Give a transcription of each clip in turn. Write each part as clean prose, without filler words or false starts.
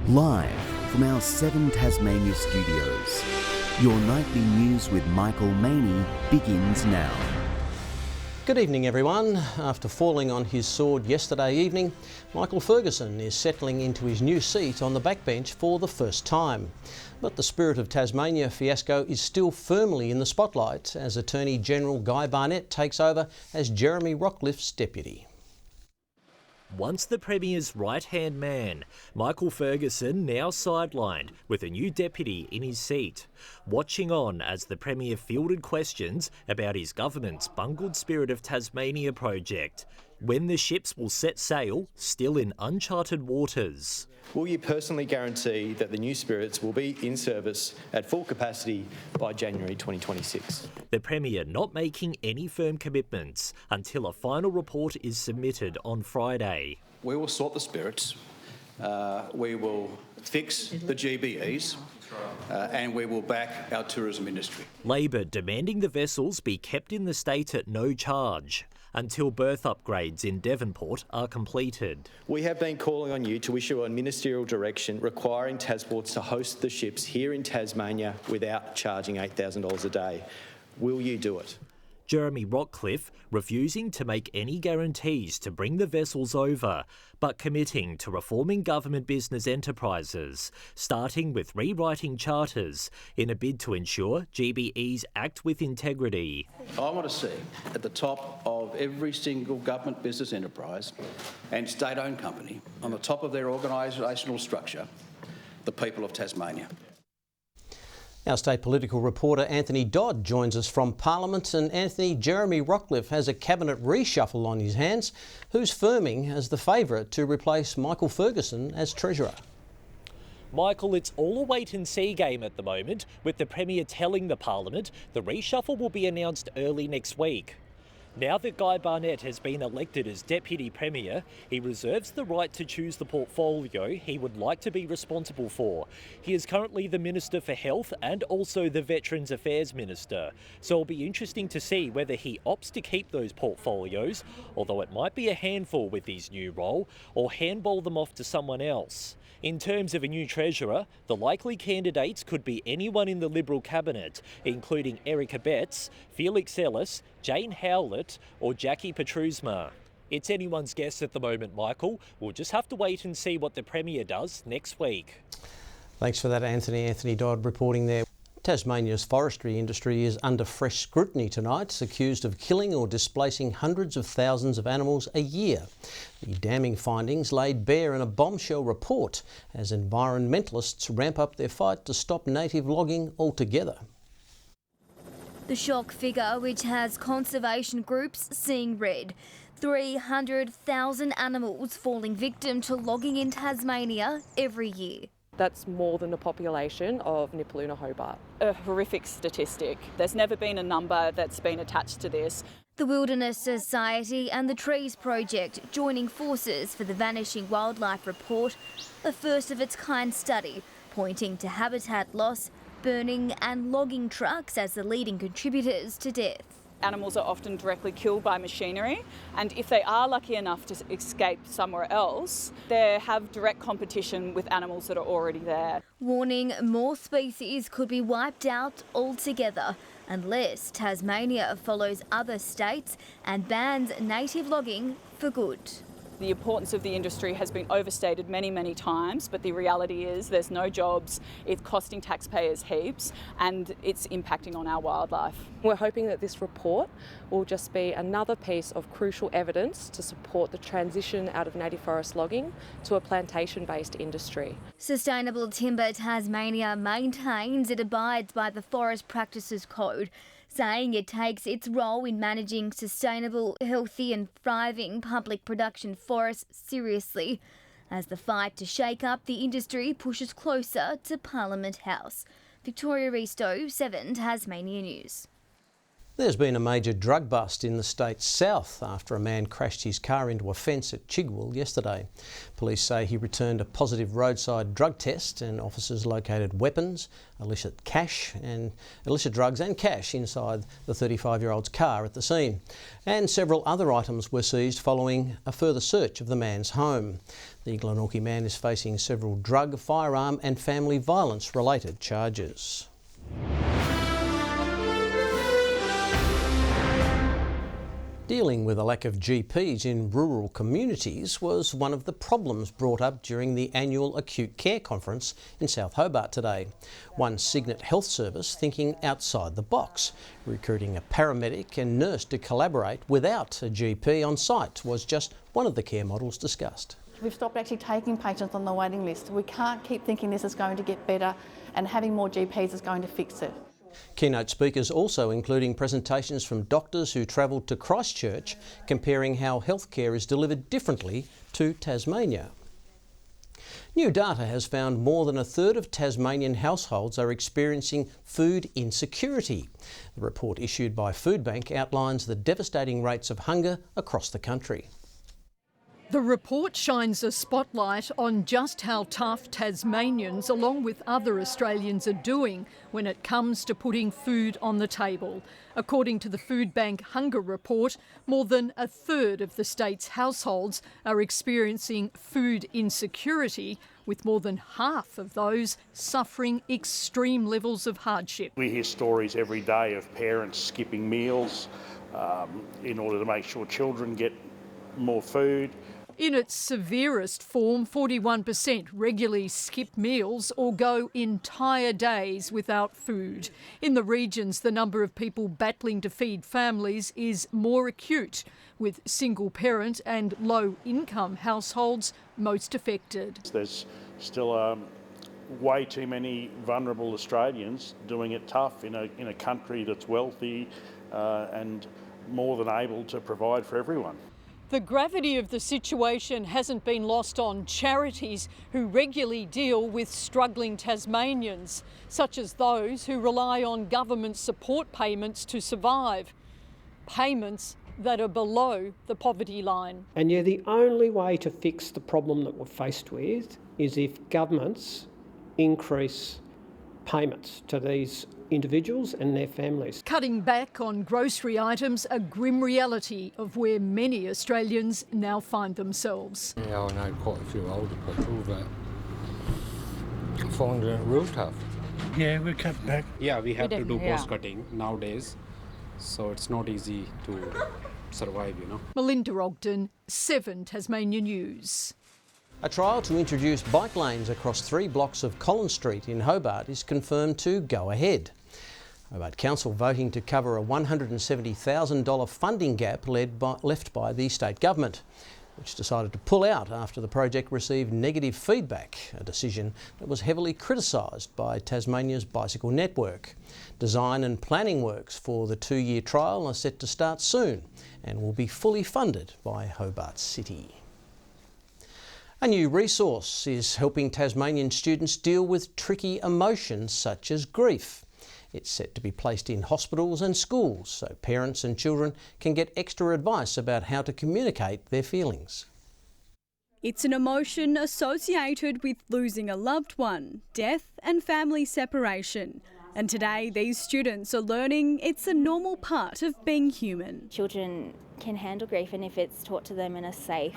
Live from our 7 Tasmania studios, your nightly news with Michael Maney begins now. Good evening everyone. After falling on his sword yesterday evening, Michael Ferguson is settling into his new seat on the backbench for the first time. But the Spirit of Tasmania fiasco is still firmly in the spotlight as Attorney General Guy Barnett takes over as Jeremy Rockliff's deputy. Once the Premier's right-hand man, Michael Ferguson now sidelined with a new deputy in his seat, watching on as the Premier fielded questions about his government's bungled Spirit of Tasmania project, when the ships will set sail still in uncharted waters. Will you personally guarantee that the new Spirits will be in service at full capacity by January 2026? The Premier not making any firm commitments until a final report is submitted on Friday. We will sort the Spirits, we will fix the GBEs, and we will back our tourism industry. Labor demanding the vessels be kept in the state at no charge until berth upgrades in Devonport are completed. We have been calling on you to issue a ministerial direction requiring Tasports to host the ships here in Tasmania without charging $8,000 a day. Will you do it? Jeremy Rockliff refusing to make any guarantees to bring the vessels over, but committing to reforming government business enterprises, starting with rewriting charters in a bid to ensure GBEs act with integrity. I want to see at the top of every single government business enterprise and state-owned company, on the top of their organisational structure, the people of Tasmania. Our state political reporter Anthony Dodd joins us from Parliament. And Anthony, Jeremy Rockliff has a cabinet reshuffle on his hands. Who's firming as the favourite to replace Michael Ferguson as Treasurer? Michael, it's all a wait-and-see game at the moment, with the Premier telling the Parliament the reshuffle will be announced early next week. Now that Guy Barnett has been elected as Deputy Premier, he reserves the right to choose the portfolio he would like to be responsible for. He is currently the Minister for Health and also the Veterans Affairs Minister, so it'll be interesting to see whether he opts to keep those portfolios, although it might be a handful with his new role, or handball them off to someone else. In terms of a new Treasurer, the likely candidates could be anyone in the Liberal Cabinet, including Erica Betts, Felix Ellis, Jane Howlett or Jackie Petrusma. It's anyone's guess at the moment, Michael. We'll just have to wait and see what the Premier does next week. Thanks for that, Anthony. Anthony Dodd reporting there. Tasmania's forestry industry is under fresh scrutiny tonight, accused of killing or displacing hundreds of thousands of animals a year. The damning findings laid bare in a bombshell report as environmentalists ramp up their fight to stop native logging altogether. The shock figure, which has conservation groups seeing red. 300,000 animals falling victim to logging in Tasmania every year. That's more than the population of Nipaluna Hobart. A horrific statistic. There's never been a number that's been attached to this. The Wilderness Society and the Trees Project joining forces for the Vanishing Wildlife Report, a first of its kind study pointing to habitat loss, burning and logging trucks as the leading contributors to death. Animals are often directly killed by machinery, and if they are lucky enough to escape somewhere else, they have direct competition with animals that are already there. Warning more species could be wiped out altogether unless Tasmania follows other states and bans native logging for good. The importance of the industry has been overstated many, many times, but the reality is there's no jobs, it's costing taxpayers heaps, and it's impacting on our wildlife. We're hoping that this report will just be another piece of crucial evidence to support the transition out of native forest logging to a plantation-based industry. Sustainable Timber Tasmania maintains it abides by the Forest Practices Code, saying it takes its role in managing sustainable, healthy and thriving public production forests seriously as the fight to shake up the industry pushes closer to Parliament House. Victoria Risto, 7 Tasmania News. There's been a major drug bust in the state's south after a man crashed his car into a fence at Chigwell yesterday. Police say he returned a positive roadside drug test and officers located weapons, illicit drugs and cash inside the 35-year-old's car at the scene. And several other items were seized following a further search of the man's home. The Glenorchy man is facing several drug, firearm and family violence related charges. Dealing with a lack of GPs in rural communities was one of the problems brought up during the annual Acute Care Conference in South Hobart today. One Signet Health Service thinking outside the box. Recruiting a paramedic and nurse to collaborate without a GP on site was just one of the care models discussed. We've stopped actually taking patients on the waiting list. We can't keep thinking this is going to get better and having more GPs is going to fix it. Keynote speakers also including presentations from doctors who travelled to Christchurch comparing how healthcare is delivered differently to Tasmania. New data has found more than a third of Tasmanian households are experiencing food insecurity. The report issued by Foodbank outlines the devastating rates of hunger across the country. The report shines a spotlight on just how tough Tasmanians, along with other Australians, are doing when it comes to putting food on the table. According to the Foodbank Hunger Report, more than a third of the state's households are experiencing food insecurity, with more than half of those suffering extreme levels of hardship. We hear stories every day of parents skipping meals in order to make sure children get more food. In its severest form, 41% regularly skip meals or go entire days without food. In the regions, the number of people battling to feed families is more acute, with single-parent and low-income households most affected. There's still way too many vulnerable Australians doing it tough in a country that's wealthy and more than able to provide for everyone. The gravity of the situation hasn't been lost on charities who regularly deal with struggling Tasmanians, such as those who rely on government support payments to survive, payments that are below the poverty line. And yeah, the only way to fix the problem that we're faced with is if governments increase payments to these individuals and their families. Cutting back on grocery items, a grim reality of where many Australians now find themselves. Yeah, I know quite a few older people that find it real tough. Yeah, we cut back. Yeah, we have to do cost cutting nowadays, so it's not easy to survive, you know. Melinda Ogden, 7 Tasmania News. A trial to introduce bike lanes across 3 blocks of Collins Street in Hobart is confirmed to go ahead. Hobart Council voting to cover a $170,000 funding gap left by the state government, which decided to pull out after the project received negative feedback, a decision that was heavily criticised by Tasmania's Bicycle Network. Design and planning works for the 2-year trial are set to start soon and will be fully funded by Hobart City. A new resource is helping Tasmanian students deal with tricky emotions such as grief. It's set to be placed in hospitals and schools so parents and children can get extra advice about how to communicate their feelings. It's an emotion associated with losing a loved one, death and family separation. And today these students are learning it's a normal part of being human. Children can handle grief, and if it's taught to them in a safe,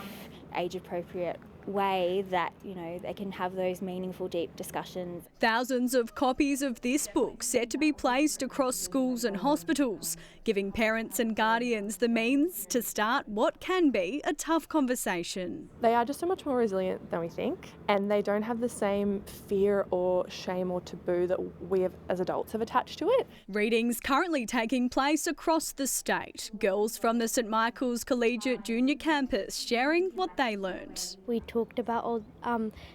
age-appropriate way, that, you know, they can have those meaningful, deep discussions. Thousands of copies of this book set to be placed across schools and hospitals, giving parents and guardians the means to start what can be a tough conversation. They are just so much more resilient than we think, and they don't have the same fear or shame or taboo that we as adults have attached to it. Readings currently taking place across the state. Girls from the St Michael's Collegiate Junior Campus sharing what they learnt. We talked about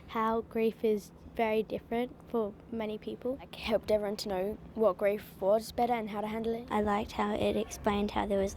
how grief is very different for many people. I helped everyone to know what grief was better and how to handle it. I liked how it explained how there was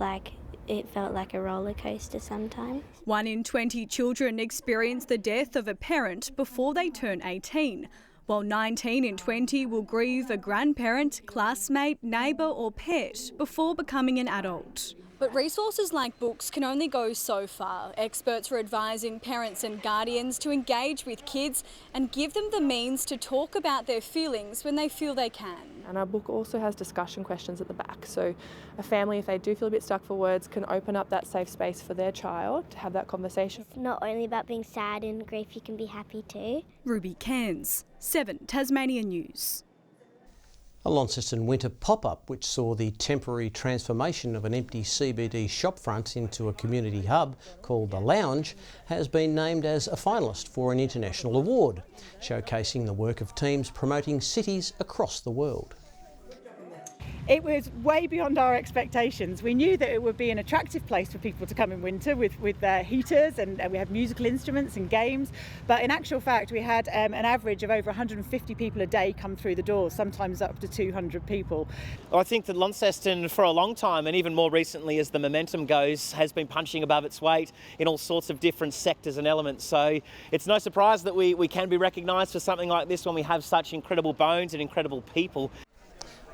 it felt like a roller coaster sometimes. 1 in 20 children experience the death of a parent before they turn 18. while 19 in 20 will grieve a grandparent, classmate, neighbour or pet before becoming an adult. But resources like books can only go so far. Experts are advising parents and guardians to engage with kids and give them the means to talk about their feelings when they feel they can. And our book also has discussion questions at the back. So a family, if they do feel a bit stuck for words, can open up that safe space for their child to have that conversation. It's not only about being sad and grief, you can be happy too. Ruby Cairns, 7 Tasmania News. A Launceston winter pop-up which saw the temporary transformation of an empty CBD shopfront into a community hub called The Lounge has been named as a finalist for an international award, showcasing the work of teams promoting cities across the world. It was way beyond our expectations. We knew that it would be an attractive place for people to come in winter with heaters and we had musical instruments and games. But in actual fact, we had an average of over 150 people a day come through the door, sometimes up to 200 people. I think that Launceston for a long time, and even more recently as the momentum goes, has been punching above its weight in all sorts of different sectors and elements. So it's no surprise that we can be recognised for something like this when we have such incredible bones and incredible people.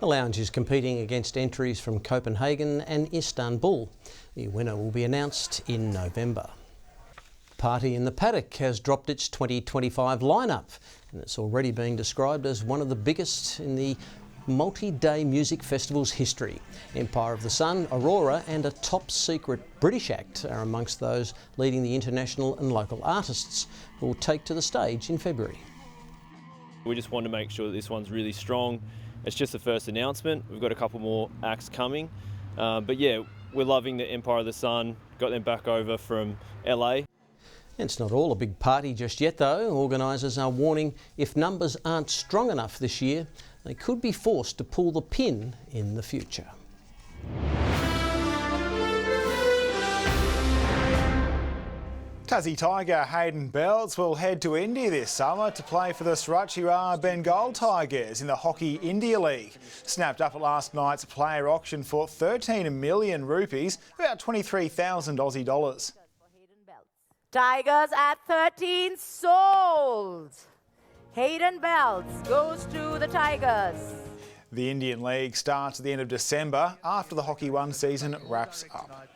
The Lounge is competing against entries from Copenhagen and Istanbul. The winner will be announced in November. Party in the Paddock has dropped its 2025 lineup, and it's already being described as one of the biggest in the multi-day music festival's history. Empire of the Sun, Aurora and a top-secret British act are amongst those leading the international and local artists who will take to the stage in February. We just want to make sure that this one's really strong. It's just the first announcement. We've got a couple more acts coming. But yeah, we're loving the Empire of the Sun. Got them back over from LA. It's not all a big party just yet though. Organisers are warning if numbers aren't strong enough this year, they could be forced to pull the pin in the future. Tassie Tiger Hayden Belts will head to India this summer to play for the Sriracha Bengal Tigers in the Hockey India League. Snapped up at last night's player auction for 13 million rupees, about 23,000 Aussie dollars. Tigers at 13 sold. Hayden Belts goes to the Tigers. The Indian League starts at the end of December after the Hockey One season wraps up.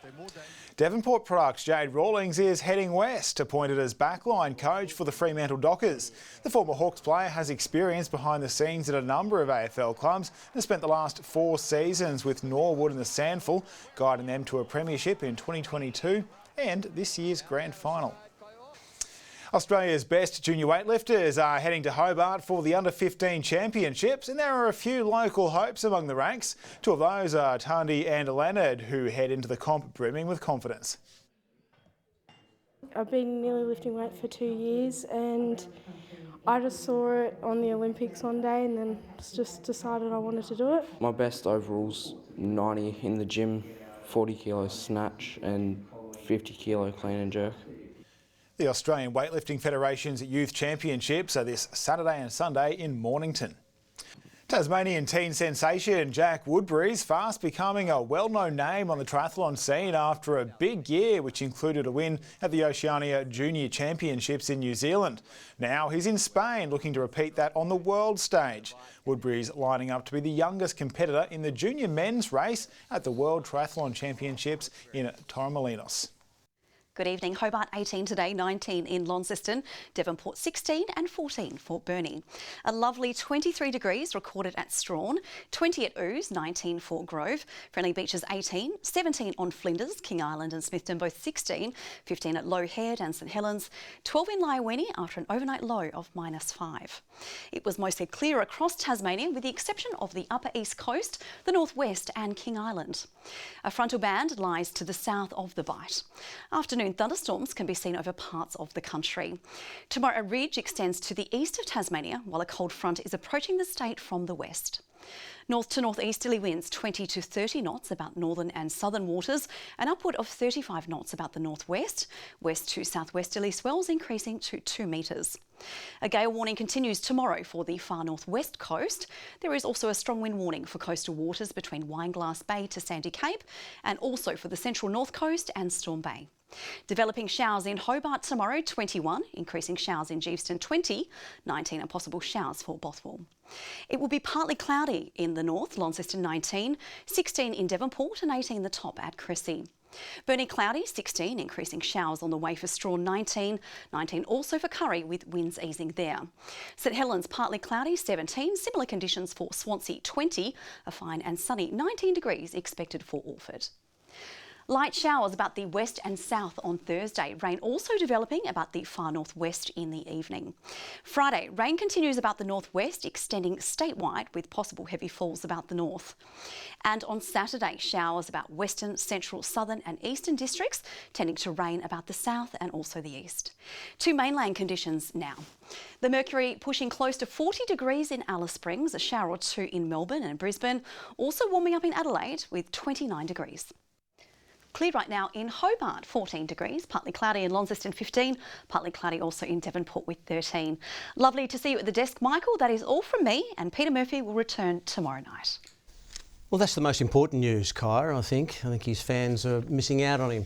Devonport Products' Jade Rawlings is heading west, appointed as backline coach for the Fremantle Dockers. The former Hawks player has experience behind the scenes at a number of AFL clubs and has spent the last 4 seasons with Norwood and the Sandful, guiding them to a premiership in 2022 and this year's grand final. Australia's best junior weightlifters are heading to Hobart for the Under-15 Championships, and there are a few local hopes among the ranks. 2 of those are Tandy and Leonard, who head into the comp brimming with confidence. I've been nearly lifting weight for 2 years, and I just saw it on the Olympics one day and then just decided I wanted to do it. My best overall's 90 in the gym, 40 kilo snatch and 50 kilo clean and jerk. The Australian Weightlifting Federation's Youth Championships are this Saturday and Sunday in Mornington. Tasmanian teen sensation Jack Woodbury's fast becoming a well-known name on the triathlon scene after a big year which included a win at the Oceania Junior Championships in New Zealand. Now he's in Spain looking to repeat that on the world stage. Woodbury's lining up to be the youngest competitor in the junior men's race at the World Triathlon Championships in Torremolinos. Good evening. Hobart 18 today, 19 in Launceston, Devonport 16 and 14 Fort Burnie. A lovely 23 degrees recorded at Strawn, 20 at Ouse, 19 Fort Grove, Friendly Beaches 18, 17 on Flinders, King Island and Smithton both 16, 15 at Low Head and St Helens, 12 in Lyowini after an overnight low of -5. It was mostly clear across Tasmania with the exception of the upper east coast, the northwest and King Island. A frontal band lies to the south of the Bight. Afternoon thunderstorms can be seen over parts of the country. Tomorrow a ridge extends to the east of Tasmania while a cold front is approaching the state from the west. North to northeasterly winds 20 to 30 knots about northern and southern waters, and upward of 35 knots about the northwest. West to southwesterly swells increasing to 2 metres. A gale warning continues tomorrow for the far northwest coast. There is also a strong wind warning for coastal waters between Wineglass Bay to Sandy Cape, and also for the central north coast and Storm Bay. Developing showers in Hobart tomorrow, 21, increasing showers in Geeveston, 20, 19 are possible showers for Bothwell. It will be partly cloudy in the north, Launceston 19, 16 in Devonport and 18 the top at Cressy. Burnie cloudy, 16, increasing showers on the way for Strawn, 19, 19 also for Curry with winds easing there. St Helens partly cloudy, 17, similar conditions for Swansea, 20, a fine and sunny 19 degrees expected for Orford. Light showers about the west and south on Thursday. Rain also developing about the far northwest in the evening. Friday, rain continues about the northwest, extending statewide with possible heavy falls about the north. And on Saturday, showers about western, central, southern and eastern districts, tending to rain about the south and also the east. To mainland conditions now. The mercury pushing close to 40 degrees in Alice Springs, a shower or two in Melbourne and Brisbane, also warming up in Adelaide with 29 degrees. Clear right now in Hobart, 14 degrees, partly cloudy in Launceston 15, partly cloudy also in Devonport with 13. Lovely to see you at the desk, Michael. That is all from me, and Peter Murphy will return tomorrow night. Well, that's the most important news, Kyra, I think. I think his fans are missing out on him.